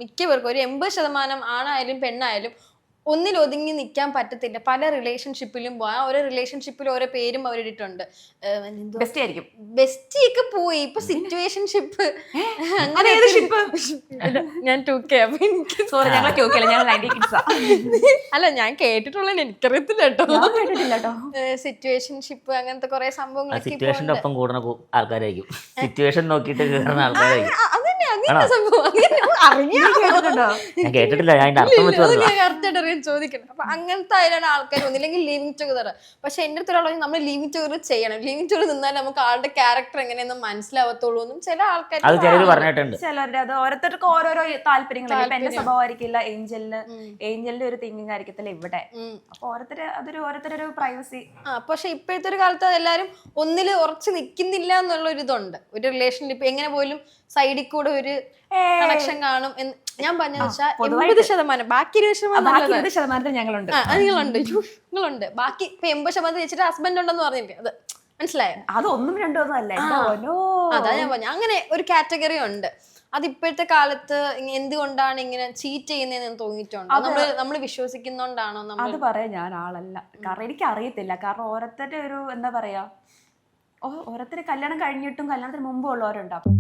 മിക്കവർക്കും ഒരു 80% ആണായാലും പെണ്ണായാലും ഒന്നിൽ ഒതുങ്ങി നിൽക്കാൻ പറ്റത്തില്ല. പല റിലേഷൻഷിപ്പിലും പോവാ. ഓരോ റിലേഷൻഷിപ്പിലും ഓരോ പേരും അവരിട്ടിട്ടുണ്ട്. ബെസ്റ്റ് ആയിരിക്കും. ബെസ്റ്റി ഒക്കെ പോയി, ഇപ്പൊ സിറ്റുവേഷൻഷിപ്പ്. അങ്ങനെ ഞാൻ 2K അപ്പൊ എനിക്ക് സോറി, ഞങ്ങൾ കേൾക്കില്ല, ഞങ്ങൾ 90 കിഡ്സാ. അല്ല ഞാൻ കേട്ടിട്ടുള്ള എനിക്കറിയത്തില്ല കേട്ടോ. കേട്ടിട്ടില്ല കേട്ടോ. സിറ്റുവേഷൻഷിപ്പ് അങ്ങനത്തെ കുറെ സംഭവങ്ങളൊക്കെ സിറ്റുവേഷന്റെ ഒപ്പം കൂടുന്ന ആൾക്കാരായിരിക്കും, സിറ്റുവേഷൻ നോക്കിയിട്ട് കയറുന്ന ആൾക്കാരായിരിക്കും. ഞാൻ കേട്ടിട്ടില്ല, ഞാൻ അതിന്റെ അർത്ഥം വെച്ച് പറഞ്ഞു. ചോദിക്കണം. അപ്പൊ അങ്ങനത്തെ അതിലാണ് ആൾക്കാർ ഒന്നില്ലെങ്കിൽ ലിവിങ് ടുഗദർ. പക്ഷെ എന്റെ അടുത്ത് ഒരാൾ നമ്മൾ ലിവിങ് ടുഗദർ ചെയ്യണം, ലിവിങ് ടുഗദർ നിന്നാൽ നമുക്ക് ആളുടെ ക്യാരക്ടർ എങ്ങനെയൊന്നും മനസ്സിലാവത്തുള്ളൂ എന്നും ചില ആൾക്കാർ പറഞ്ഞിട്ടുണ്ട്. ചിലരുടെ അത് ഓരോരുത്തർക്കും ഓരോരോ താല്പര്യങ്ങൾ. എന്റെ സ്വഭാവമായിരിക്കില്ല ഏഞ്ചലിന്റെ ഒരു തിങ്കിങ് ആയിരിക്കത്തില്ല ഇവിടെ. അപ്പൊ ഓരോരുത്തരൊരു പ്രൈവസി. പക്ഷെ ഇപ്പോഴത്തെ ഒരു കാലത്ത് എല്ലാരും ഒന്നിൽ ഉറച്ചു നിൽക്കുന്നില്ല എന്നുള്ള ഒരു ഇതുണ്ട്. ഒരു റിലേഷൻഷിപ്പ് എങ്ങനെ പോലും സൈഡിൽ കൂടെ ഒരു കണക്ഷൻ കാണും എന്ന് ഞാൻ പറഞ്ഞതെന്ന് വെച്ചാൽ 80%, ബാക്കി 20% ഞങ്ങളുണ്ട്. നിങ്ങളുണ്ട്. ബാക്കി ഇപ്പൊ 80% വെച്ചിട്ട് ഹസ്ബൻഡ് ഉണ്ടെന്ന് പറഞ്ഞില്ലേ, അത് മനസ്സിലായോ? അത് 1 2 അല്ലേ, അതാ ഞാൻ പറഞ്ഞു. അങ്ങനെ ഒരു കാറ്റഗറി ഉണ്ട്. അത് ഇപ്പോഴത്തെ കാലത്ത് എന്തുകൊണ്ടാണ് ഇങ്ങനെ ചീറ്റ് ചെയ്യുന്നതെന്ന് തോന്നിയിട്ടുണ്ട്. നമ്മള് വിശ്വസിക്കുന്നോണ്ടാണോ? അത് പറയാൻ ഞാൻ ആളല്ല, കാരണം എനിക്ക് അറിയത്തില്ല. കാരണം ഓരോരുത്തരുടെ ഒരു എന്താ പറയാ, ഓരോരുത്തര് കല്യാണം കഴിഞ്ഞിട്ടും കല്യാണത്തിന് മുമ്പ് ഉള്ളവരുണ്ടാവും.